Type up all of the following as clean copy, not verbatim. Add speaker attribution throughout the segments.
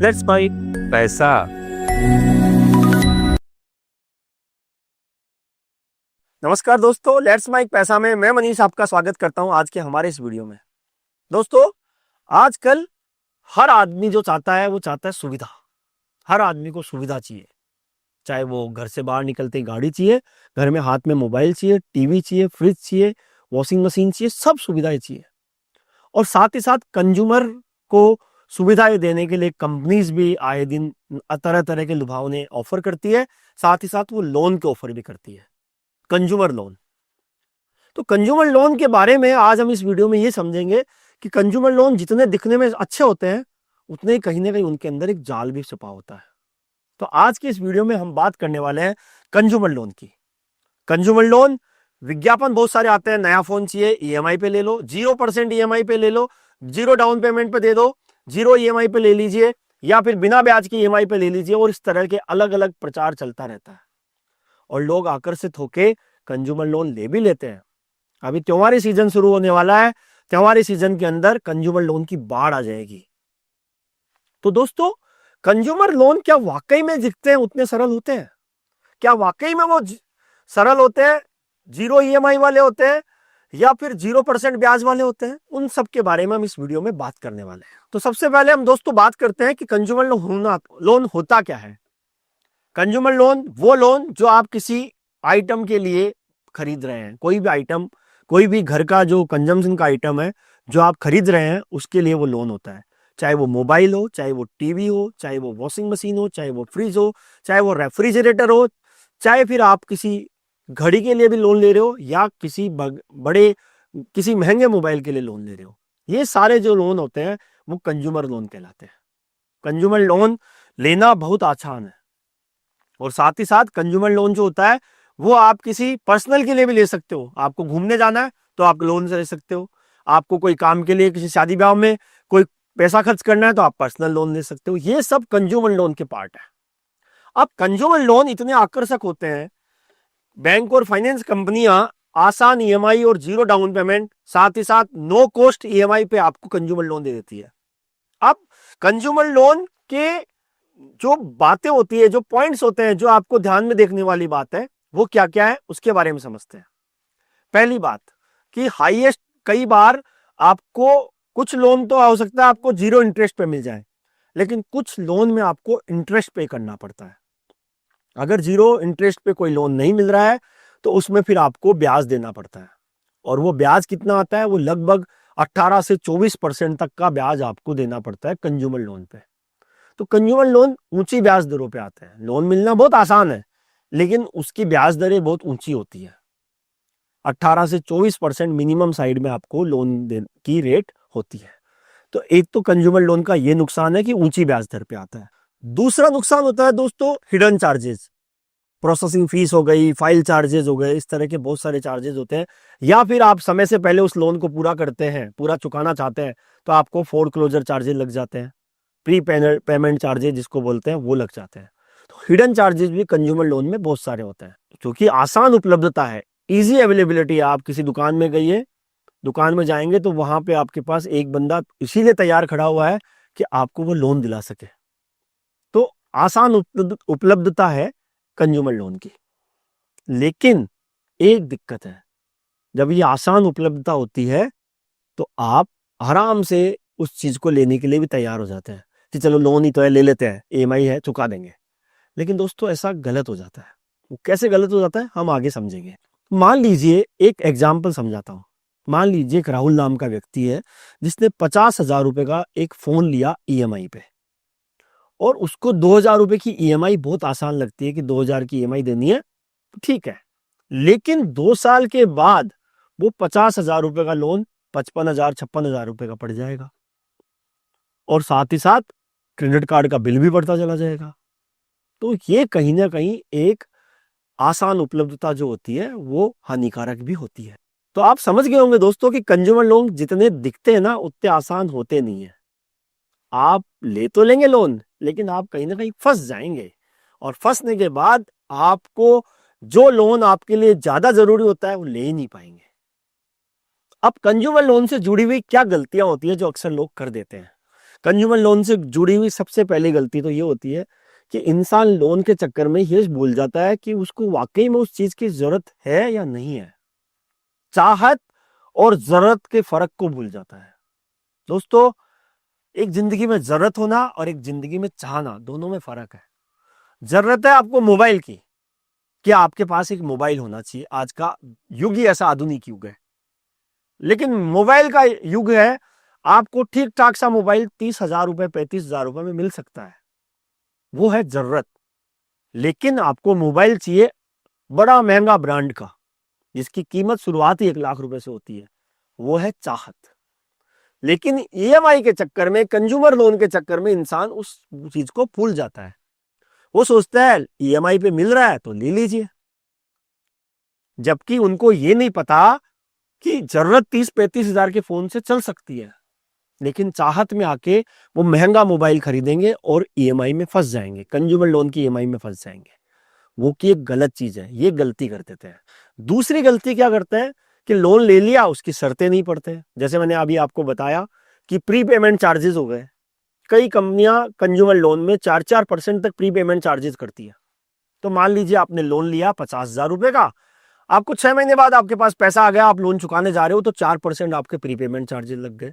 Speaker 1: Let's buy पैसा। नमस्कार दोस्तों, लेट्स माइक पैसा में मैं मनीष आपका स्वागत करता हूं आज के हमारे इस वीडियो में। दोस्तों, आजकल हर आदमी जो चाहता है वो चाहता है सुविधा। हर आदमी को सुविधा चाहिए, चाहे वो घर से बाहर निकलते ही गाड़ी चाहिए, घर में हाथ में मोबाइल चाहिए, टीवी चाहिए, फ्रिज चाहिए, वॉशिंग मशीन चाहिए, सब सुविधाएं चाहिए। और साथ ही साथ कंज्यूमर को सुविधाएं देने के लिए कंपनीज भी आए दिन तरह तरह के लुभावने ऑफर करती है। साथ ही साथ वो लोन के ऑफर भी करती है, कंज्यूमर लोन। तो कंज्यूमर लोन के बारे में आज हम इस वीडियो में ये समझेंगे कि कंज्यूमर लोन जितने दिखने में अच्छे होते हैं उतने ही कहीं ना कहीं उनके अंदर एक जाल भी छुपा होता है। तो आज की इस वीडियो में हम बात करने वाले हैं कंज्यूमर लोन की। कंज्यूमर लोन विज्ञापन बहुत सारे आते हैं, नया फोन चाहिए ईएमआई पे ले लो, 0% ईएमआई पे ले लो, 0 डाउन पेमेंट पे दे दो, 0 ईएमआई पे ले लीजिए, या फिर बिना ब्याज की ईएमआई पे ले लीजिए। और इस तरह के अलग अलग प्रचार चलता रहता है और लोग आकर्षित होकर कंज्यूमर लोन ले भी लेते हैं। अभी त्योहारी सीजन शुरू होने वाला है, त्योहारी सीजन के अंदर कंज्यूमर लोन की बाढ़ आ जाएगी। तो दोस्तों, कंज्यूमर लोन क्या वाकई में दिखते हैं उतने सरल होते हैं? क्या वाकई में वो सरल होते हैं, 0 ईएमआई वाले होते हैं, या फिर 0% ब्याज वाले होते हैं? उन सब के बारे में हम इस वीडियो में बात करने वाले हैं। तो सबसे पहले हम दोस्तों बात करते हैं कि कंज्यूमर लोन होता क्या है। कंज्यूमर लोन वो लोन जो आप किसी आइटम के लिए खरीद रहे हैं, कोई भी आइटम, कोई भी घर का जो कंजम्पशन का आइटम है जो आप खरीद रहे हैं उसके लिए वो लोन होता है। चाहे वो मोबाइल हो, चाहे वो टीवी हो, चाहे वो वॉशिंग मशीन हो, चाहे वो फ्रिज हो, चाहे वो रेफ्रिजरेटर हो, चाहे फिर आप किसी घड़ी के लिए भी लोन ले रहे हो, या किसी किसी महंगे मोबाइल के लिए लोन ले रहे हो, ये सारे जो लोन होते हैं वो कंज्यूमर लोन कहलाते हैं। कंज्यूमर लोन लेना बहुत आसान है। और साथ ही साथ कंज्यूमर लोन जो होता है वो आप किसी पर्सनल के लिए भी ले सकते हो। आपको घूमने जाना है तो आप लोन से ले सकते हो, आपको कोई काम के लिए किसी शादी ब्याह में कोई पैसा खर्च करना है तो आप पर्सनल लोन ले सकते हो। ये सब कंज्यूमर लोन के पार्ट है। अब कंज्यूमर लोन इतने आकर्षक होते हैं, बैंक और फाइनेंस कंपनियां आसान ईएमआई और 0 डाउन पेमेंट, साथ ही साथ नो कॉस्ट ईएमआई पे आपको कंज्यूमर लोन दे देती है। अब कंज्यूमर लोन के जो बातें होती है, जो पॉइंट्स होते हैं, जो आपको ध्यान में देखने वाली बात है, वो क्या क्या है उसके बारे में समझते हैं। पहली बात कि हाईएस्ट, कई बार आपको कुछ लोन तो हो सकता है आपको 0 इंटरेस्ट पे मिल जाए, लेकिन कुछ लोन में आपको इंटरेस्ट पे करना पड़ता है। अगर 0 इंटरेस्ट पे कोई लोन नहीं मिल रहा है तो उसमें फिर आपको ब्याज देना पड़ता है। और वो ब्याज कितना आता है? वो लगभग 18 से 24% तक का ब्याज आपको देना पड़ता है कंज्यूमर लोन पे। तो कंज्यूमर लोन ऊंची ब्याज दरों पे आते हैं। लोन मिलना बहुत आसान है, लेकिन उसकी ब्याज दरें बहुत ऊंची होती है। 18 से 24% मिनिमम साइड में आपको लोन की रेट होती है। तो एक तो कंज्यूमर लोन का ये नुकसान है कि ऊंची ब्याज दर पे आता है। दूसरा नुकसान होता है दोस्तों हिडन चार्जेस, प्रोसेसिंग फीस हो गई, फाइल चार्जेस हो गए, इस तरह के बहुत सारे चार्जेस होते हैं। या फिर आप समय से पहले उस लोन को पूरा करते हैं, पूरा चुकाना चाहते हैं, तो आपको फोरक्लोजर चार्जेस लग जाते हैं, प्री पेमेंट चार्जेस जिसको बोलते हैं वो लग जाते हैं। तो हिडन चार्जेस भी कंज्यूमर लोन में बहुत सारे होते हैं। क्योंकि आसान उपलब्धता है, इजी अवेलेबिलिटी है। आप किसी दुकान में गइए, दुकान में जाएंगे तो वहां पे आपके पास एक बंदा इसीलिए तैयार खड़ा हुआ है कि आपको वो लोन दिला सके। तो आसान उपलब्धता है कंज्यूमर लोन की। लेकिन एक दिक्कत है, जब ये आसान उपलब्धता होती है तो आप आराम से उस चीज को लेने के लिए भी तैयार हो जाते हैं कि चलो लोन ही तो है, ले लेते हैं, ईएमआई है, चुका देंगे। लेकिन दोस्तों ऐसा गलत हो जाता है। वो कैसे गलत हो जाता है हम आगे समझेंगे। मान लीजिए, एक एग्जाम्पल समझाता हूं। मान लीजिए एक राहुल नाम का व्यक्ति है जिसने 50,000 रुपए का एक फोन लिया ईएमआई पे, और उसको 2,000 रुपए की ईएमआई बहुत आसान लगती है कि 2,000 की ईएमआई देनी है, ठीक है। लेकिन 2 साल के बाद वो 50,000 रुपए का लोन 55,000 56,000 रुपए का पड़ जाएगा, और साथ ही साथ क्रेडिट कार्ड का बिल भी बढ़ता चला जाएगा। तो ये कहीं ना कहीं एक आसान उपलब्धता जो होती है वो हानिकारक भी होती है। तो आप समझ गए होंगे दोस्तों कि कंज्यूमर लोन जितने दिखते हैं ना उतने आसान होते नहीं है। आप ले तो लेंगे लोन, लेकिन आप कहीं ना कहीं फंस जाएंगे, और फंसने के बाद आपको जो लोन आपके लिए ज्यादा जरूरी होता है वो ले ही नहीं पाएंगे। अब कंज्यूमर लोन से जुड़ी हुई क्या गलतियां होती है जो अक्सर लोग कर देते हैं? कंज्यूमर लोन से जुड़ी हुई सबसे पहली गलती तो ये होती है कि इंसान लोन के चक्कर में ये भूल जाता है कि उसको वाकई में उस चीज की जरूरत है या नहीं है। चाहत और जरूरत के फर्क को भूल जाता है। दोस्तों, एक जिंदगी में जरूरत होना और एक जिंदगी में चाहना, दोनों में फर्क है। जरूरत है आपको मोबाइल की, कि आपके पास एक मोबाइल होना चाहिए। आज का युग ही ऐसा आधुनिक युग है। लेकिन मोबाइल का युग है, आपको ठीक ठाक सा मोबाइल 30,000 रुपए 35,000 रुपए में मिल सकता है, वो है जरूरत। लेकिन आपको मोबाइल चाहिए बड़ा महंगा ब्रांड का, जिसकी कीमत शुरुआत ही 1 लाख रुपए से होती है, वो है चाहत। लेकिन ईएमआई के चक्कर में, कंज्यूमर लोन के चक्कर में इंसान उस चीज को भूल जाता है। वो सोचता है ईएमआई पे मिल रहा है तो ले लीजिए, जबकि उनको ये नहीं पता कि जरूरत 30-35 हजार के फोन से चल सकती है, लेकिन चाहत में आके वो महंगा मोबाइल खरीदेंगे और ईएमआई में फंस जाएंगे, कंज्यूमर लोन की ईएमआई में फंस जाएंगे। वो की एक गलत चीज है, ये गलती कर देते हैं। दूसरी गलती क्या करते हैं कि लोन ले लिया, उसकी शर्तें नहीं पढ़ते। जैसे मैंने अभी आपको बताया कि प्री पेमेंट चार्जेस हो गए। कई कंपनियां कंज्यूमर लोन में 4% तक प्री पेमेंट चार्जेस करती है। तो मान लीजिए आपने लोन लिया 50,000 रुपए का, आपको 6 महीने बाद आपके पास पैसा आ गया, आप लोन चुकाने जा रहे हो, तो 4% आपके प्री पेमेंट चार्जेस लग गए।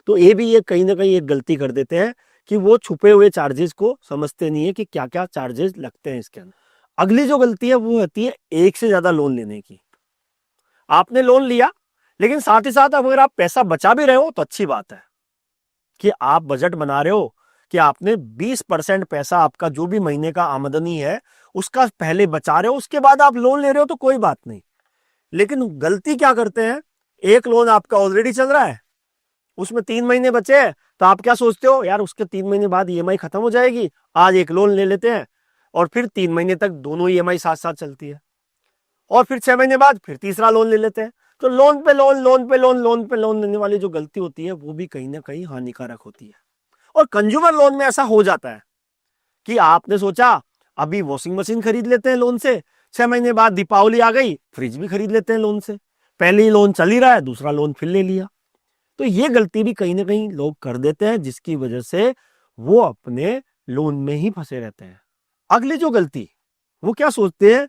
Speaker 1: तो ये भी कहीं ना कहीं एक गलती कर देते हैं कि वो छुपे हुए चार्जेस को समझते नहीं है कि क्या क्या चार्जेस लगते हैं इसके अंदर। अगली जो गलती है वो होती है एक से ज्यादा लोन लेने की। आपने लोन लिया, लेकिन साथ ही साथ अगर आप पैसा बचा भी रहे हो तो अच्छी बात है कि आप बजट बना रहे हो कि आपने 20% पैसा आपका जो भी महीने का आमदनी है उसका पहले बचा रहे हो, उसके बाद आप लोन ले रहे हो तो कोई बात नहीं। लेकिन गलती क्या करते हैं, एक लोन आपका ऑलरेडी चल रहा है, उसमें 3 महीने बचे हैं, तो आप क्या सोचते हो, यार उसके 3 महीने बाद ईएमआई खत्म हो जाएगी, आज एक लोन ले लेते हैं, और फिर 3 महीने तक दोनों ईएमआई साथ साथ चलती है, और फिर 6 महीने बाद फिर तीसरा लोन ले लेते हैं। तो लोन पे लोन, लोन पे लोन, लोन पे लोन लेने वाली जो गलती होती है वो भी कहीं ना कहीं हानिकारक होती है। और कंज्यूमर लोन में ऐसा हो जाता है कि आपने सोचा अभी वॉशिंग मशीन खरीद लेते हैं लोन से, 6 महीने बाद दीपावली आ गई, फ्रिज भी खरीद लेते हैं लोन से, पहले ही लोन चल ही रहा है, दूसरा लोन फिर ले लिया। तो ये गलती भी कहीं ना कहीं लोग कर देते हैं, जिसकी वजह से वो अपने लोन में ही फंसे रहते हैं। अगली जो गलती, वो क्या सोचते हैं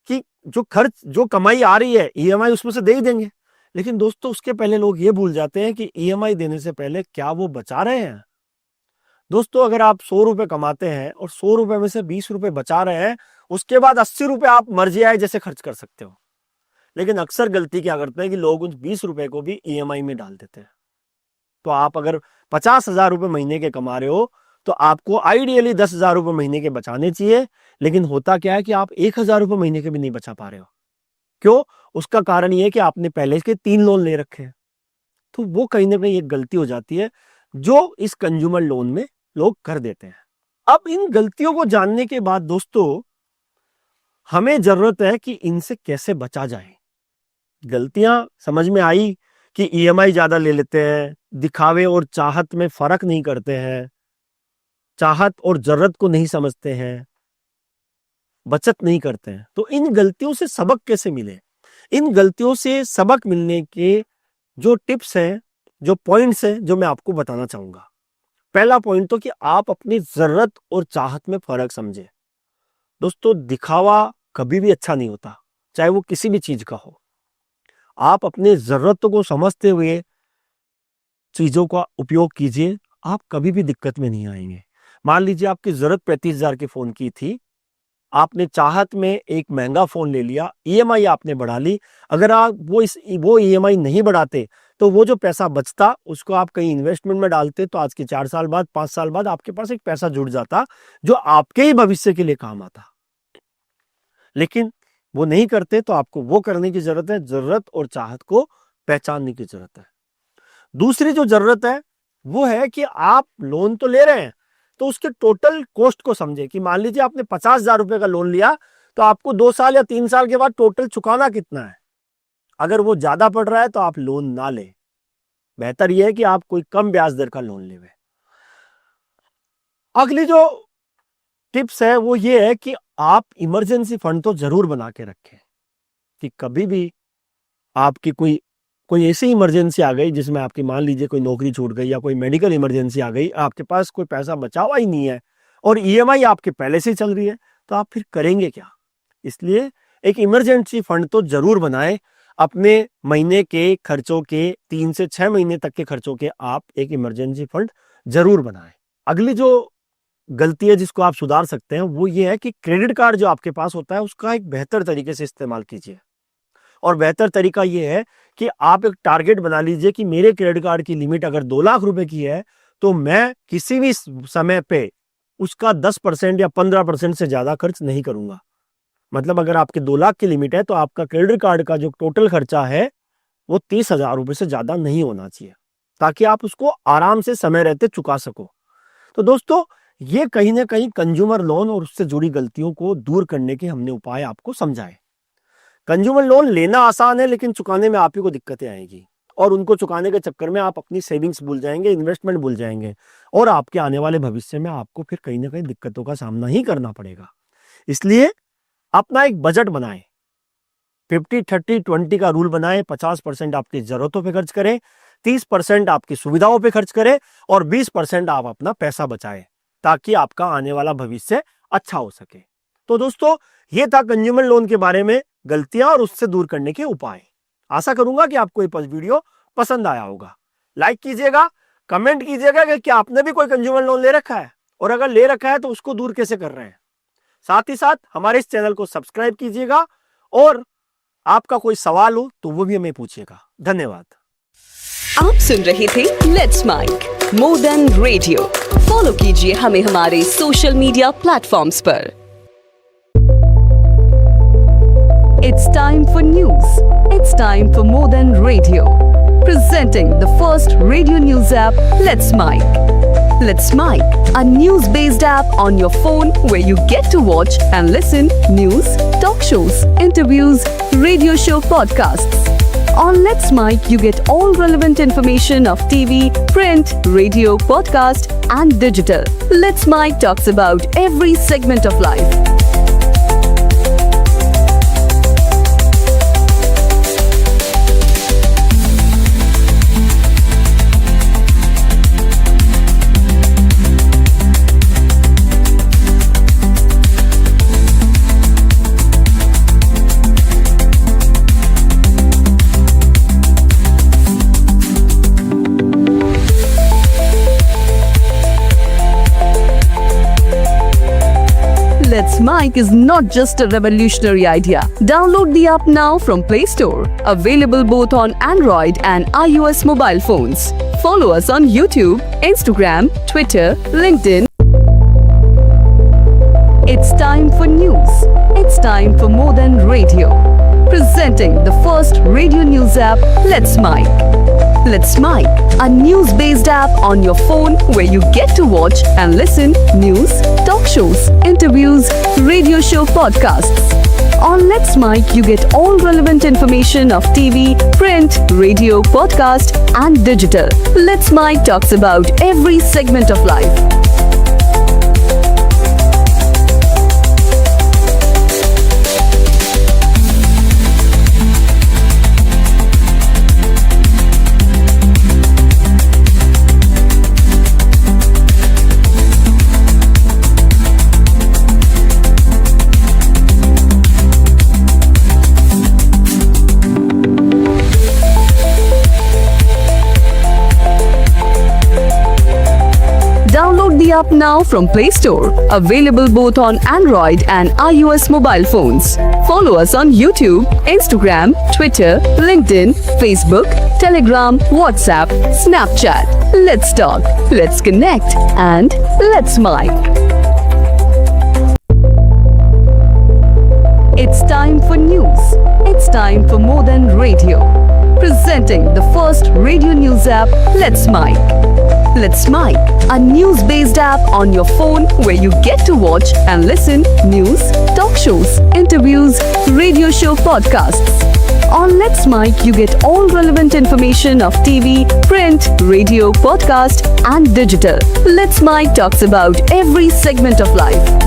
Speaker 1: कि जो खर्च, जो कमाई आ रही है ईएमआई उसमें से दे ही देंगे। लेकिन दोस्तों, उसके पहले लोग ये भूल जाते हैं कि ईएमआई देने से पहले क्या वो बचा रहे हैं। दोस्तों, अगर आप 100 रुपए कमाते हैं और 100 रुपए में से 20 रुपए बचा रहे हैं, उसके बाद 80 रुपए आप मर्जी आए जैसे खर्च कर सकते हो। लेकिन अक्सर गलती क्या करते हैं कि लोग उन 20 रुपए को भी ईएमआई में डाल देते हैं। तो आप अगर 50,000 रुपए महीने के कमा रहे हो तो आपको आइडियली 10,000 रुपए महीने के बचाने चाहिए। लेकिन होता क्या है कि आप 1,000 रुपए महीने के भी नहीं बचा पा रहे हो। क्यों? उसका कारण ये है कि आपने पहले के 3 लोन ले रखे हैं। तो वो कहीं ना कहीं एक गलती हो जाती है जो इस कंज्यूमर लोन में लोग कर देते हैं। अब इन गलतियों को जानने के बाद दोस्तों, हमें जरूरत है कि इनसे कैसे बचा जाए। गलतियां समझ में आई कि ईएमआई ज्यादा ले लेते हैं, दिखावे और चाहत में फर्क नहीं करते हैं, चाहत और जरूरत को नहीं समझते हैं, बचत नहीं करते हैं। तो इन गलतियों से सबक कैसे मिले? इन गलतियों से सबक मिलने के जो टिप्स हैं, जो पॉइंट्स हैं, जो मैं आपको बताना चाहूंगा। पहला पॉइंट तो कि आप अपनी जरूरत और चाहत में फर्क समझे। दोस्तों, दिखावा कभी भी अच्छा नहीं होता, चाहे वो किसी भी चीज का हो। आप अपने जरूरतों को समझते हुए चीजों का उपयोग कीजिए, आप कभी भी दिक्कत में नहीं आएंगे। मान लीजिए आपकी जरूरत 35,000 के फोन की थी, आपने चाहत में एक महंगा फोन ले लिया, ईएमआई आपने बढ़ा ली। अगर आप वो ईएमआई नहीं बढ़ाते तो वो जो पैसा बचता उसको आप कहीं इन्वेस्टमेंट में डालते, तो आज के 4 साल बाद, 5 साल बाद आपके पास एक पैसा जुड़ जाता जो आपके ही भविष्य के लिए काम आता। लेकिन वो नहीं करते, तो आपको वो करने की जरूरत है, जरूरत और चाहत को पहचानने की जरूरत है। दूसरी जो जरूरत है वो है कि आप लोन तो ले रहे हैं, तो उसके टोटल कॉस्ट को समझे कि मान लीजिए आपने 50,000 रुपए का लोन लिया, तो आपको 2 साल या 3 साल के बाद टोटल चुकाना कितना है। अगर वो ज्यादा पड़ रहा है तो आप लोन ना ले, बेहतर यह है कि आप कोई कम ब्याज दर का लोन ले। अगली जो टिप्स है वो ये है कि आप इमरजेंसी फंड तो जरूर बना के रखें कि कभी भी आपकी कोई कोई ऐसी इमरजेंसी आ गई जिसमें आपकी मान लीजिए कोई नौकरी छूट गई या कोई मेडिकल इमरजेंसी आ गई, आपके पास कोई पैसा बचा हुआ ही नहीं है और ईएमआई आपके पहले से चल रही है, तो आप फिर करेंगे क्या? इसलिए एक इमरजेंसी फंड तो जरूर बनाएं। अपने महीने के खर्चों के 3 से 6 महीने तक के खर्चों के आप एक इमरजेंसी फंड जरूर बनाएं। अगली जो गलती है जिसको आप सुधार सकते हैं वो ये है कि क्रेडिट कार्ड जो आपके पास होता है उसका एक बेहतर तरीके से इस्तेमाल कीजिए। और बेहतर तरीका ये है कि आप एक टारगेट बना लीजिए कि मेरे क्रेडिट कार्ड की लिमिट अगर 2 लाख रुपए की है तो मैं किसी भी समय पे उसका 10% या 15% से ज्यादा खर्च नहीं करूंगा। मतलब अगर आपके 2 लाख की लिमिट है तो आपका क्रेडिट कार्ड का जो टोटल खर्चा है वो 30,000 रुपए से ज्यादा नहीं होना चाहिए, ताकि आप उसको आराम से समय रहते चुका सको। तो दोस्तों, ये कहीं ना कहीं कंज्यूमर लोन और उससे जुड़ी गलतियों को दूर करने के हमने उपाय आपको समझाए। कंज्यूमर लोन लेना आसान है, लेकिन चुकाने में आप ही को दिक्कतें आएगी और उनको चुकाने के चक्कर में आप अपनी सेविंग्स भूल जाएंगे, इन्वेस्टमेंट भूल जाएंगे और आपके आने वाले भविष्य में आपको फिर कहीं ना कहीं दिक्कतों का सामना ही करना पड़ेगा। इसलिए अपना एक बजट बनाएं, 50-30-20 का रूल बनाएं। 50% आपकी जरूरतों पे खर्च करें, 30% आपकी सुविधाओं पे खर्च करें और 20% आप अपना पैसा बचाएं, ताकि आपका आने वाला भविष्य अच्छा हो सके। तो दोस्तों, ये था कंज्यूमर लोन के बारे में गलतियां और उससे दूर करने के उपाय। आशा करूंगा कि आपको ये वीडियो पसंद आया होगा। लाइक कीजिएगा, कमेंट कीजिएगा कि क्या आपने भी कोई कंज्यूमर लोन ले रखा है और अगर ले रखा है तो उसको दूर कैसे कर रहे हैं। साथ ही साथ हमारे इस चैनल को सब्सक्राइब कीजिएगा और आपका कोई सवाल हो तो वो भी हमें पूछिएगा। धन्यवाद।
Speaker 2: आप सुन रहे थे let's mike more than radio. Follow कीजिए हमें हमारे सोशल मीडिया प्लेटफॉर्म्स पर। It's time for news. It's time for more than radio. Presenting the first radio news app, Let's Mic. Let's Mic, a news-based app on your phone where you get to watch and listen news, talk shows, interviews, radio show podcasts. On Let's Mic, you get all relevant information of TV, print, radio, podcast, and digital. Let's Mic talks about every segment of life. Let's Mic is not just a revolutionary idea. Download the app now from Play Store. Available both on Android and iOS mobile phones. Follow us on YouTube, Instagram, Twitter, LinkedIn. It's time for news. It's time for more than radio. Presenting the first radio news app, Let's Mic. Let's Mic, a news-based app on your phone where you get to watch and listen news, talk shows, interviews, radio show podcasts. On Let's Mic, you get all relevant information of TV, print, radio, podcast, and digital. Let's Mic talks about every segment of life. Download the app now from Play Store. Available both on Android and iOS mobile phones. Follow us on YouTube, Instagram, Twitter, LinkedIn, Facebook, Telegram, WhatsApp, Snapchat. Let's talk, let's connect, and let's mic. It's time for news. It's time for more than radio. Presenting the first radio news app, Let's Mic. Let's Mic, a news-based app on your phone where you get to watch and listen news, talk shows, interviews, radio show podcasts. On Let's Mic, you get all relevant information of TV, print, radio, podcast, and digital. Let's Mic talks about every segment of life.